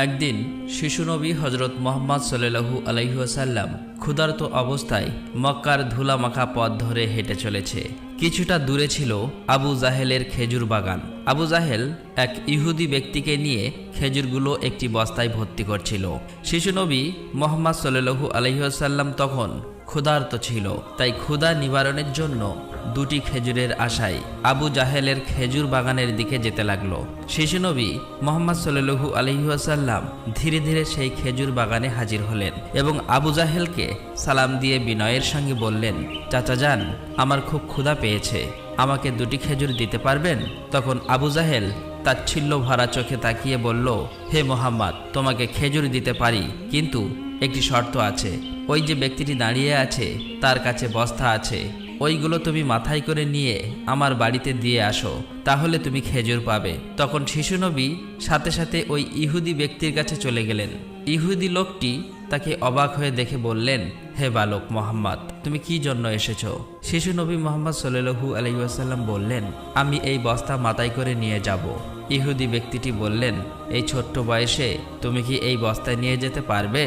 একদিন শিশু নবী হজরত মোহাম্মদ সাল্লাল্লাহু আলাইহি ওয়াসাল্লাম ক্ষুধার্ত অবস্থায় মক্কার ধুলামাখা পথ ধরে হেঁটে চলেছে। কিছুটা দূরে ছিল আবু জাহেলের খেজুর বাগান। আবু জাহেল এক ইহুদি ব্যক্তিকে নিয়ে খেজুরগুলো একটি বস্তায় ভর্তি করছিল। শিশু নবী মোহাম্মদ সাল্লাল্লাহু আলাইহি ওয়াসাল্লাম তখন ক্ষুধার্ত ছিল, তাই ক্ষুধা নিবারণের জন্য দুটি খেজুরের আশায় আবু জাহেলের খেজুর বাগানের দিকে যেতে লাগলো। শিশু নবী মোহাম্মদ সাল্লাল্লাহু আলাইহি ওয়াসাল্লাম ধীরে ধীরে সেই খেজুর বাগানে হাজির হলেন এবং আবু জাহেলকে সালাম দিয়ে বিনয়ের সঙ্গে বললেন, চাচা যান, আমার খুব ক্ষুধা পেয়েছে, আমাকে দুটি খেজুর দিতে পারবেন? তখন আবু জাহেল তাচ্ছিল্য ভরা চোখে তাকিয়ে বলল, হে মোহাম্মদ, তোমাকে খেজুর দিতে পারি, কিন্তু একটি শর্ত আছে। ওই যে ব্যক্তিটি দাঁড়িয়ে আছে তার কাছে বস্তা আছে, ওইগুলো তুমি মাথায় করে নিয়ে আমার বাড়িতে দিয়ে আসো, তাহলে তুমি খেজুর পাবে। তখন শিশু নবী সাথে সাথে ওই ইহুদি ব্যক্তির কাছে চলে গেলেন। ইহুদি লোকটি তাকে অবাক হয়ে দেখে বললেন, হে বালক মোহাম্মদ, তুমি কি জন্য এসেছো? শিশু নবী মোহাম্মদ সাল্লাল্লাহু আলাইহি ওয়াসাল্লাম বললেন, আমি এই বস্তা মাথায় করে নিয়ে যাব। ইহুদি ব্যক্তিটি বললেন, এই ছোট্ট বয়সে তুমি কি এই বস্তায় নিয়ে যেতে পারবে?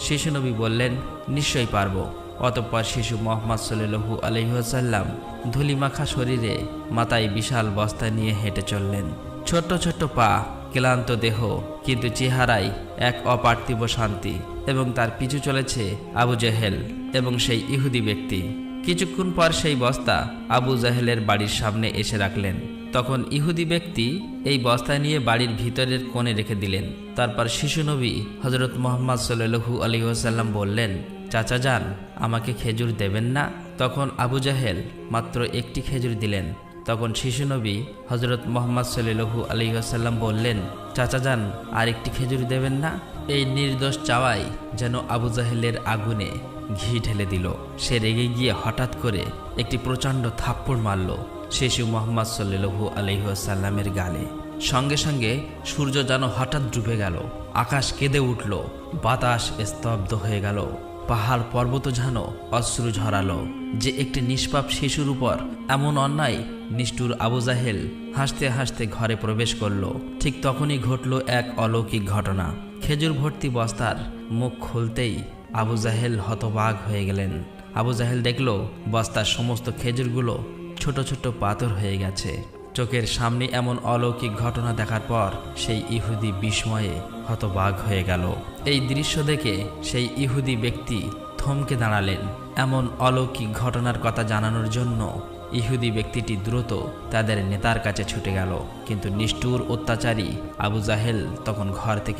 শিশু নবী বললেন, নিশ্চয়ই পারবো। অতঃপর শিশু মোহাম্মদ সাল্লাল্লাহু আলাইহি ওয়াসাল্লাম ধুলিমাখা শরীরে মাথায় বিশাল বস্তা নিয়ে হেঁটে চললেন। ছোট্ট ছোট্ট পা, ক্লান্ত দেহ, কিন্তু চেহারায় এক অপার্থিব শান্তি। এবং তার পিছু চলেছে আবু জাহেল এবং সেই ইহুদি ব্যক্তি। কিছুক্ষণ পর সেই বস্তা আবু জাহেলের বাড়ির সামনে এসে রাখলেন। তখন ইহুদি ব্যক্তি এই বস্তা নিয়ে বাড়ির ভিতরের কোণে রেখে দিলেন। তারপর শিশু নবী হজরত মোহাম্মদ সাল্লাল্লাহু আলাইহি ওয়াসাল্লাম বললেন, চাচা যান, আমাকে খেজুর দেবেন না? তখন আবু জাহেল মাত্র একটি খেজুর দিলেন। তখন শিশু নবী হজরত মোহাম্মদ সাল্লাল্লাহু আলাইহি ওয়াসাল্লাম বললেন, চাচা যান, আর একটি খেজুর দেবেন না? এই নির্দোষ চাওয়াই যেন আবু জাহেলের আগুনে ঘি ঢেলে দিল। সে রেগে গিয়ে হঠাৎ করে একটি প্রচণ্ড থাপ্পড় মারল শিশু মোহাম্মদ সাল্লাল্লাহু আলাইহি ওয়াসাল্লামের গালে। সঙ্গে সঙ্গে সূর্য যেন হঠাৎ ডুবে গেল, আকাশ কেঁদে উঠল, বাতাস স্তব্ধ হয়ে গেল, পাহাড় পর্বত যেন অশ্রু ঝরালো। যে একটি নিষ্পাপ শিশুর উপর এমন অন্যায়! নিষ্ঠুর আবু জাহেল হাসতে হাসতে ঘরে প্রবেশ করল। ঠিক তখনই ঘটল এক অলৌকিক ঘটনা। খেজুর ভর্তি বস্তার মুখ খুলতেই আবু জাহেল হতবাক হয়ে গেলেন। আবু জাহেল দেখল বস্তার সমস্ত খেজুরগুলো ছোট ছোট পাথর হয়ে গেছে। চোখের সামনে এমন অলৌকিক ঘটনা দেখার পর সেই ইহুদি বিস্ময়ে হতবাক হয়ে গেল। এই দৃশ্য দেখে সেই ইহুদি ব্যক্তি থমকে দাঁড়ালেন। এমন অলৌকিক ঘটনার কথা জানানোর জন্য ইহুদি ব্যক্তিটি দ্রুত তাদের নেতার কাছে ছুটে গেল, কিন্তু নিষ্ঠুর অত্যাচারী আবু জাহেল তখন ঘর থেকে